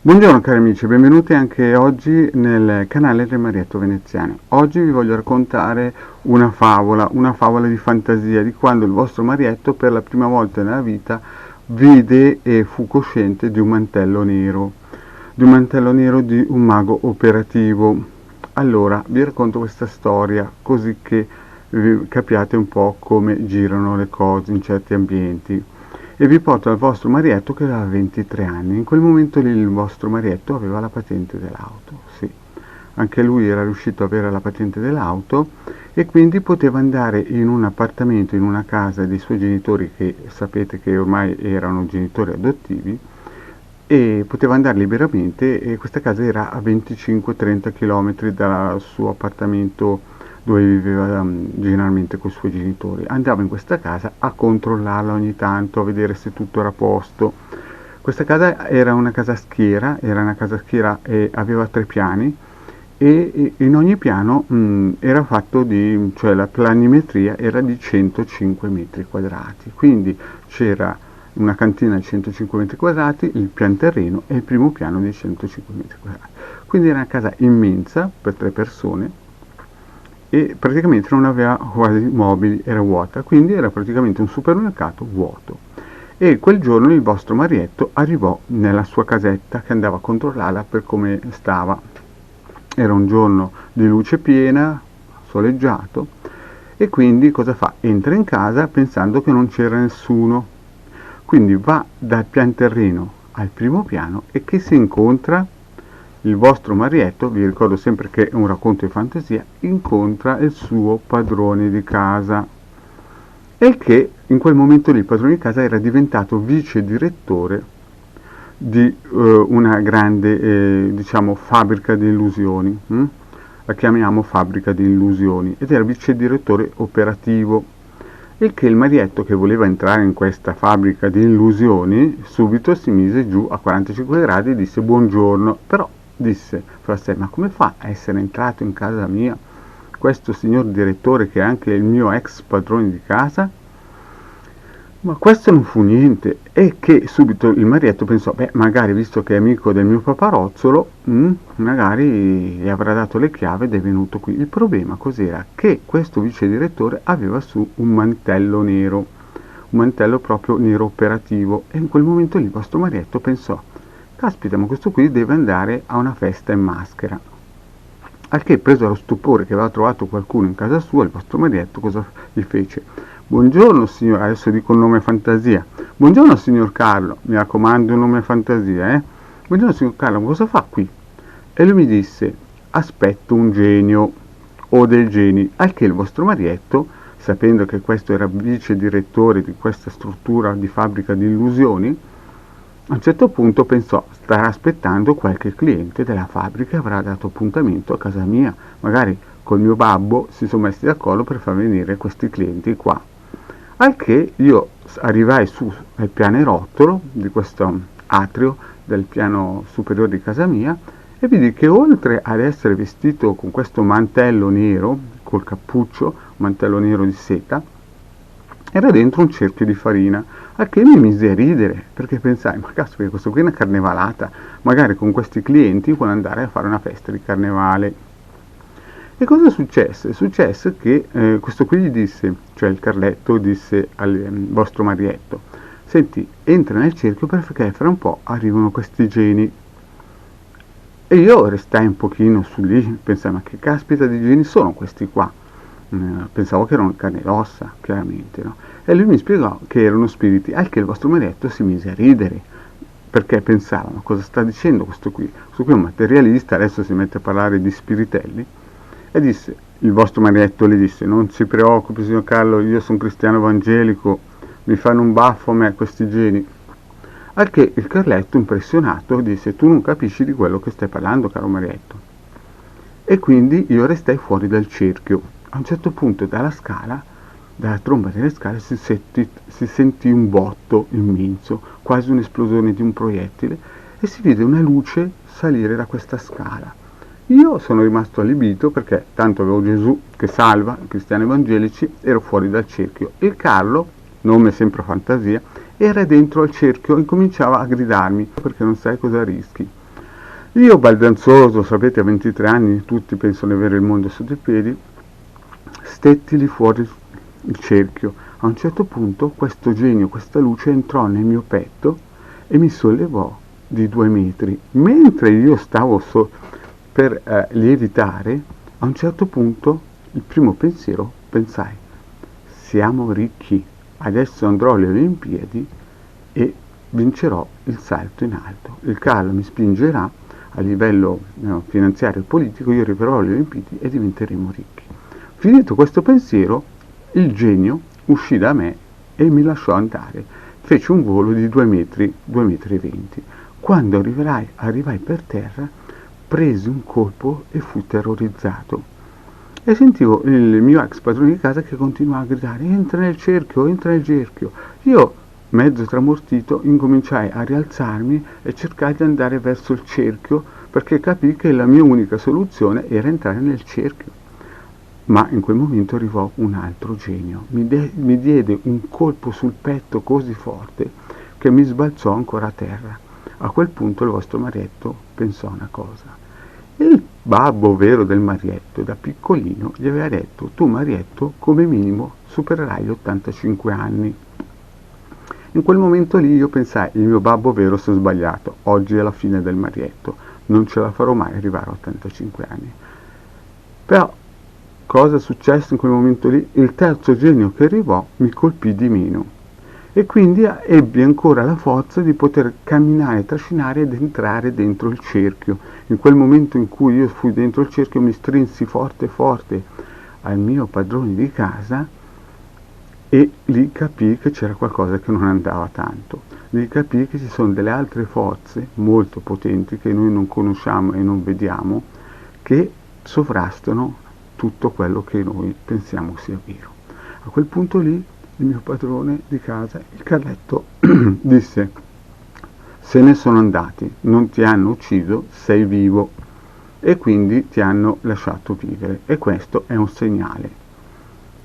Buongiorno cari amici, benvenuti anche oggi nel canale del Marietto Veneziano. Oggi vi voglio raccontare una favola di fantasia di quando il vostro Marietto per la prima volta nella vita vide e fu cosciente di un mantello nero, di un mago operativo. Allora, vi racconto questa storia così che capiate un po' come girano le cose in certi ambienti. E vi porto al vostro Marietto che aveva 23 anni. In quel momento lì il vostro Marietto aveva la patente dell'auto, sì. Anche lui era riuscito ad avere la patente dell'auto e quindi poteva andare in un appartamento, in una casa dei suoi genitori, che sapete che ormai erano genitori adottivi, e poteva andare liberamente, e questa casa era a 25-30 km dal suo appartamento dove viveva generalmente con i suoi genitori. Andava in questa casa a controllarla ogni tanto, a vedere se tutto era a posto. Questa casa era una casa schiera, e aveva 3 piani, e in ogni piano era fatto di, cioè la planimetria era di 105 metri quadrati, quindi c'era una cantina di 105 metri quadrati, il pian terreno e il primo piano di 105 metri quadrati. Quindi era una casa immensa per 3 persone, e praticamente non aveva quasi mobili, era vuota, quindi era praticamente un supermercato vuoto. E quel giorno il vostro Marietto arrivò nella sua casetta, che andava a controllarla per come stava. Era un giorno di luce piena, soleggiato, e quindi cosa fa? Entra in casa pensando che non c'era nessuno. Quindi va dal pian terreno al primo piano e che si incontra? Il vostro Marietto, vi ricordo sempre che è un racconto di fantasia, incontra il suo padrone di casa, e che in quel momento lì il padrone di casa era diventato vice direttore di una grande fabbrica di illusioni, la chiamiamo fabbrica di illusioni, ed era vice direttore operativo. Il che il Marietto, che voleva entrare in questa fabbrica di illusioni, subito si mise giù a 45 gradi e disse buongiorno, però disse fra sé: ma come fa a essere entrato in casa mia questo signor direttore che è anche il mio ex padrone di casa? Ma questo non fu niente, e che subito il Marietto pensò: beh, magari visto che è amico del mio paparozzolo, magari gli avrà dato le chiavi ed è venuto qui. Il problema cos'era? Che questo vice direttore aveva su un mantello nero, un mantello proprio nero operativo, e in quel momento lì il vostro Marietto pensò: caspita, ma questo qui deve andare a una festa in maschera. Al che, preso dallo stupore che aveva trovato qualcuno in casa sua, il vostro Marietto cosa gli fece? Buongiorno signor, adesso dico il nome fantasia. Buongiorno signor Carlo, mi raccomando un nome fantasia, eh? Buongiorno signor Carlo, ma cosa fa qui? E lui mi disse: aspetto un genio o dei geni. Al che il vostro Marietto, sapendo che questo era vice direttore di questa struttura di fabbrica di illusioni, a un certo punto pensò: starà aspettando qualche cliente della fabbrica, avrà dato appuntamento a casa mia, magari col mio babbo si sono messi d'accordo per far venire questi clienti qua. Al che io arrivai su al pianerottolo di questo atrio del piano superiore di casa mia e vidi che, oltre ad essere vestito con questo mantello nero, col cappuccio, mantello nero di seta, era dentro un cerchio di farina. Al che mi mise a ridere, perché pensai: ma caspita, questo qui è una carnevalata, magari con questi clienti vuole andare a fare una festa di carnevale. E cosa successe? Successe che questo qui gli disse, cioè il Carletto disse al vostro Marietto: senti, entra nel cerchio perché fra un po' arrivano questi geni. E io restai un pochino su lì, pensai: ma che caspita di geni sono questi qua? Pensavo che erano carne e ossa, chiaramente, no? E lui mi spiegò che erano spiriti, al che il vostro Marietto si mise a ridere, perché pensava: ma cosa sta dicendo questo qui? Questo qui è un materialista, adesso si mette a parlare di spiritelli. E disse, il vostro Marietto le disse: non si preoccupi signor Carlo, io sono cristiano evangelico, mi fanno un baffo a me questi geni. Al che il Carletto, impressionato, disse: tu non capisci di quello che stai parlando, caro Marietto. E quindi io restai fuori dal cerchio. A un certo punto dalla scala, dalla tromba delle scale, si sentì un botto immenso, quasi un'esplosione di un proiettile, e si vide una luce salire da questa scala. Io sono rimasto allibito perché tanto avevo Gesù che salva, cristiani evangelici, ero fuori dal cerchio. Il Carlo, nome sempre fantasia, era dentro al cerchio e cominciava a gridarmi: perché non sai cosa rischi. Io baldanzoso, sapete, a 23 anni tutti pensano di avere il mondo sotto i piedi, stetti lì fuori il cerchio. A un certo punto questo genio, questa luce entrò nel mio petto e mi sollevò di 2 metri. Mentre io stavo per lievitare, a un certo punto il primo pensiero pensai, siamo ricchi, adesso andrò alle Olimpiadi e vincerò il salto in alto. Il Carlo mi spingerà a livello finanziario e politico, io arriverò alle Olimpiadi e diventeremo ricchi. Finito questo pensiero, il genio uscì da me e mi lasciò andare. Fece un volo di 2 metri, 2,20 metri. Quando arrivai per terra, presi un colpo e fu terrorizzato. E sentivo il mio ex padrone di casa che continuava a gridare, entra nel cerchio, entra nel cerchio. Io, mezzo tramortito, incominciai a rialzarmi e cercai di andare verso il cerchio perché capii che la mia unica soluzione era entrare nel cerchio. Ma in quel momento arrivò un altro genio, mi diede un colpo sul petto così forte che mi sbalzò ancora a terra. A quel punto il vostro Marietto pensò una cosa. Il babbo vero del Marietto da piccolino gli aveva detto, tu Marietto come minimo supererai gli 85 anni. In quel momento lì io pensai, il mio babbo vero si è sbagliato, oggi è la fine del Marietto, non ce la farò mai arrivare a 85 anni. Però cosa è successo in quel momento lì? Il terzo genio che arrivò mi colpì di meno e quindi ebbi ancora la forza di poter camminare, trascinare ed entrare dentro il cerchio. In quel momento in cui io fui dentro il cerchio mi strinsi forte forte al mio padrone di casa e lì capii che c'era qualcosa che non andava tanto. Lì capii che ci sono delle altre forze molto potenti che noi non conosciamo e non vediamo che sovrastano tutto quello che noi pensiamo sia vero. A quel punto lì il mio padrone di casa, il Carletto, disse, se ne sono andati, non ti hanno ucciso, sei vivo e quindi ti hanno lasciato vivere e questo è un segnale.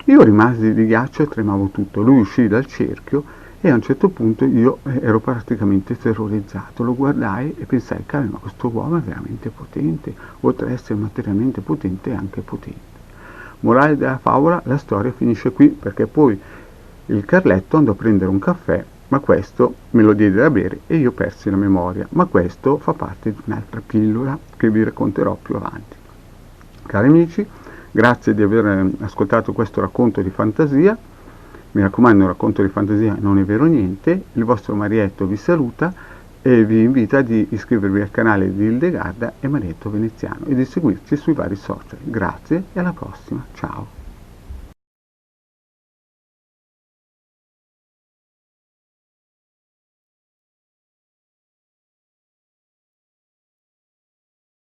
Io rimasi di ghiaccio e tremavo tutto, lui uscì dal cerchio e a un certo punto io ero praticamente terrorizzato, lo guardai e pensai, cavolo, ma questo uomo è veramente potente, oltre ad essere materialmente potente è anche potente. Morale della favola, la storia finisce qui perché poi il Carletto andò a prendere un caffè, ma questo me lo diede da bere e io persi la memoria, ma questo fa parte di un'altra pillola che vi racconterò più avanti. Cari amici, grazie di aver ascoltato questo racconto di fantasia, mi raccomando, un racconto di fantasia non è vero niente, il vostro Marietto vi saluta e vi invita ad iscrivervi al canale di Hildegarda e Marietto Veneziano e di seguirci sui vari social. Grazie e alla prossima, ciao!